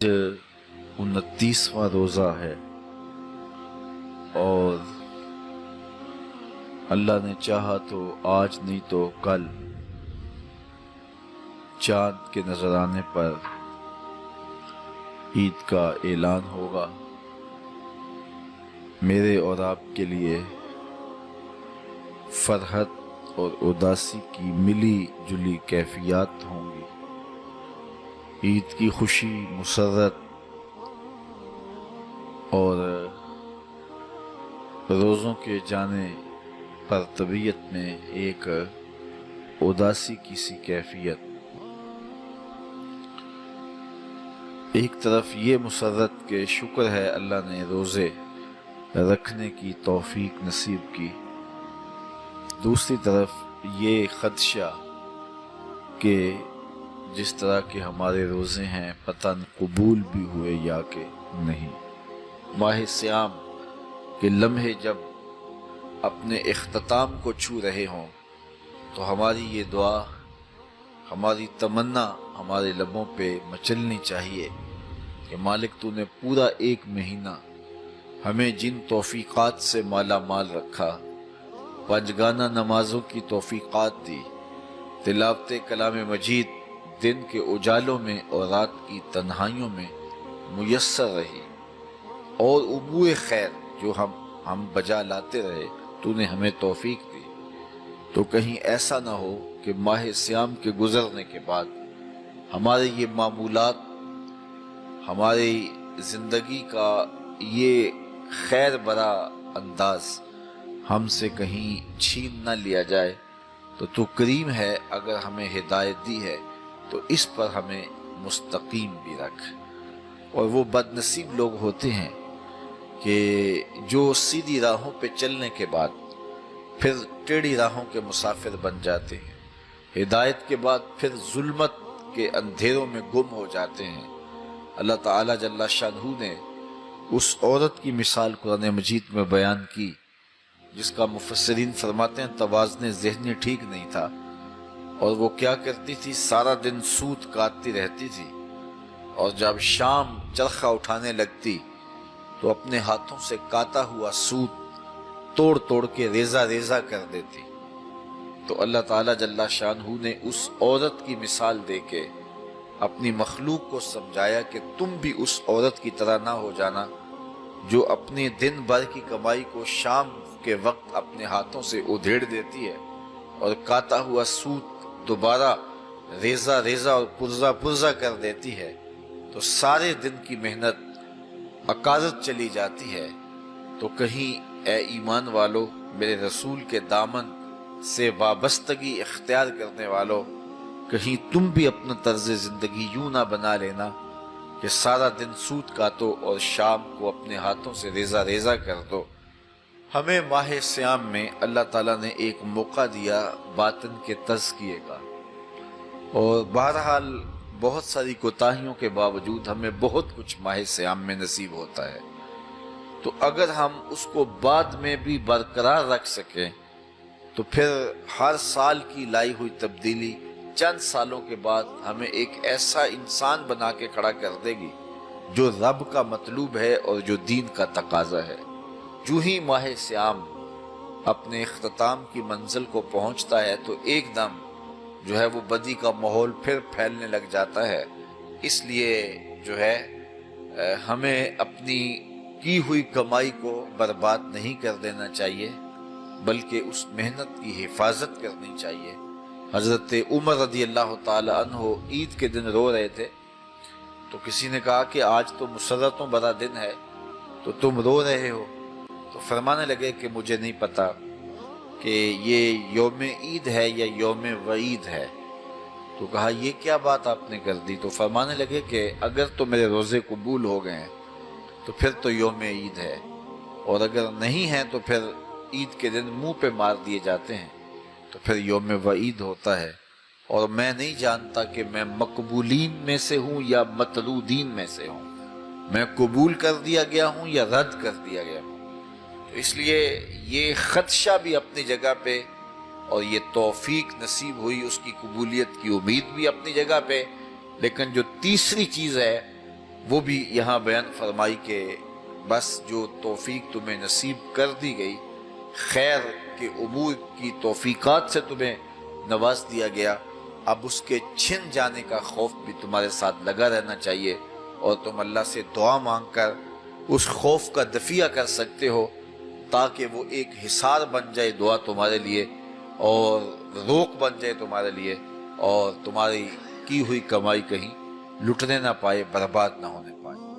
29वां रोज़ा है और अल्लाह ने चाहा तो आज नहीं तो कल चांद के नजर आने पर ईद का ऐलान होगा। मेरे और आपके लिए फरहत और उदासी की मिली जुली कैफियत होंगी। ईद की खुशी, मुसर्रत और रोज़ों के जाने पर तबीयत में एक उदासी की सी कैफियत। एक तरफ ये मुसर्रत के शुक्र है अल्लाह ने रोज़े रखने की तौफीक नसीब की, दूसरी तरफ ये खदशा कि जिस तरह के हमारे रोज़े हैं पता न कबूल भी हुए या कि नहीं। माह सियाम के लम्हे जब अपने इख्तिताम को छू रहे हों तो हमारी ये दुआ, हमारी तमन्ना हमारे लबों पे मचलनी चाहिए कि मालिक तूने पूरा एक महीना हमें जिन तौफीक़ात से माला माल रखा, पंजगाना नमाजों की तौफीक़ात दी, तिलावत कलाम मजीद दिन के उजालों में और रात की तन्हाइयों में मुयस्सर रही, और उबूए खैर जो हम बजा लाते रहे, तूने हमें तौफीक दी। तो कहीं ऐसा ना हो कि माह सियाम के गुजरने के बाद हमारे ये मामूलात, हमारी जिंदगी का ये खैर बरा अंदाज हमसे कहीं छीन ना लिया जाए। तो तू करीम है, अगर हमें हिदायत दी है तो इस पर हमें मुस्तकीम भी रख। और वो बदनसीब लोग होते हैं कि जो सीधी राहों पे चलने के बाद फिर टेढ़ी राहों के मुसाफिर बन जाते हैं, हिदायत के बाद फिर जुल्मत के अंधेरों में गुम हो जाते हैं। अल्लाह ताला जल्ला शानहू ने उस औरत की मिसाल कुरान मजीद में बयान की जिसका मुफस्सिरीन फरमाते हैं तवाज़ुन ज़हनी ठीक नहीं था, और वो क्या करती थी, सारा दिन सूत काटती रहती थी, और जब शाम चरखा उठाने लगती तो अपने हाथों से काटा हुआ सूत तोड़ तोड़ के रेजा रेजा कर देती। तो अल्लाह ताला जल्ला शानहू ने उस औरत की मिसाल देके अपनी मखलूक को समझाया कि तुम भी उस औरत की तरह ना हो जाना जो अपने दिन भर की कमाई को शाम के वक्त अपने हाथों से उधेड़ देती है और काटा हुआ सूत दोबारा रेजा रेजा और पुर्जा पुर्जा कर देती है, तो सारे दिन की मेहनत अकादत चली जाती है। तो कहीं ए ईमान वालों, मेरे रसूल के दामन से वाबस्तगी इख्तियार करने वालों, कहीं तुम भी अपना तर्ज जिंदगी यूं ना बना लेना कि सारा दिन सूत काटो और शाम को अपने हाथों से रेजा रेजा कर दो। हमें माह सियाम में अल्लाह ताला ने एक मौका दिया बातन के तज़किये का, और बहरहाल बहुत सारी कोताहियों के बावजूद हमें बहुत कुछ माह सियाम में नसीब होता है। तो अगर हम उसको बाद में भी बरकरार रख सकें तो फिर हर साल की लाई हुई तब्दीली चंद सालों के बाद हमें एक ऐसा इंसान बना के खड़ा कर देगी जो रब का मतलूब है और जो दीन का तकाजा है। जो ही माह सियाम अपने इख्तिताम की मंजिल को पहुंचता है तो एकदम जो है वो बदी का माहौल फिर फैलने लग जाता है। इसलिए जो है हमें अपनी की हुई कमाई को बर्बाद नहीं कर देना चाहिए, बल्कि उस मेहनत की हिफाजत करनी चाहिए। हजरत उमर रदी अल्लाह ताला अन्हो ईद के दिन रो रहे थे, तो किसी ने कहा कि आज तो मुसर्रतों बड़ा दिन है तो तुम रो रहे हो। तो फरमाने लगे कि मुझे नहीं पता कि ये यौम ईद है या यौम वईद है। तो कहा ये क्या बात आपने कर दी। तो फरमाने लगे कि अगर तो मेरे रोज़े कबूल हो गए हैं तो फिर तो यौम ईद है, और अगर नहीं है तो फिर ईद के दिन मुंह पे मार दिए जाते हैं तो फिर यौम वईद होता है। और मैं नहीं जानता कि मैं मकबूलीन में से हूँ या मतरूदीन में से हूँ, मैं कबूल कर दिया गया हूँ या रद्द कर दिया गया हूँ। तो इसलिए ये खदशा भी अपनी जगह पे और ये तौफीक नसीब हुई उसकी कबूलियत की उम्मीद भी अपनी जगह पे, लेकिन जो तीसरी चीज़ है وہ بھی یہاں بیان فرمائی کہ بس جو توفیق تمہیں نصیب کر دی گئی، خیر کے امور کی توفیقات سے تمہیں نواز دیا گیا، اب اس کے چھن جانے کا خوف بھی تمہارے ساتھ لگا رہنا چاہیے، اور تم اللہ سے دعا مانگ کر اس خوف کا دفیع کر سکتے ہو، تاکہ وہ ایک حصار بن جائے دعا تمہارے لیے، اور روک بن جائے تمہارے لیے، اور تمہاری کی ہوئی کمائی کہیں لٹنے نہ پائے، برباد نہ ہونے پائے۔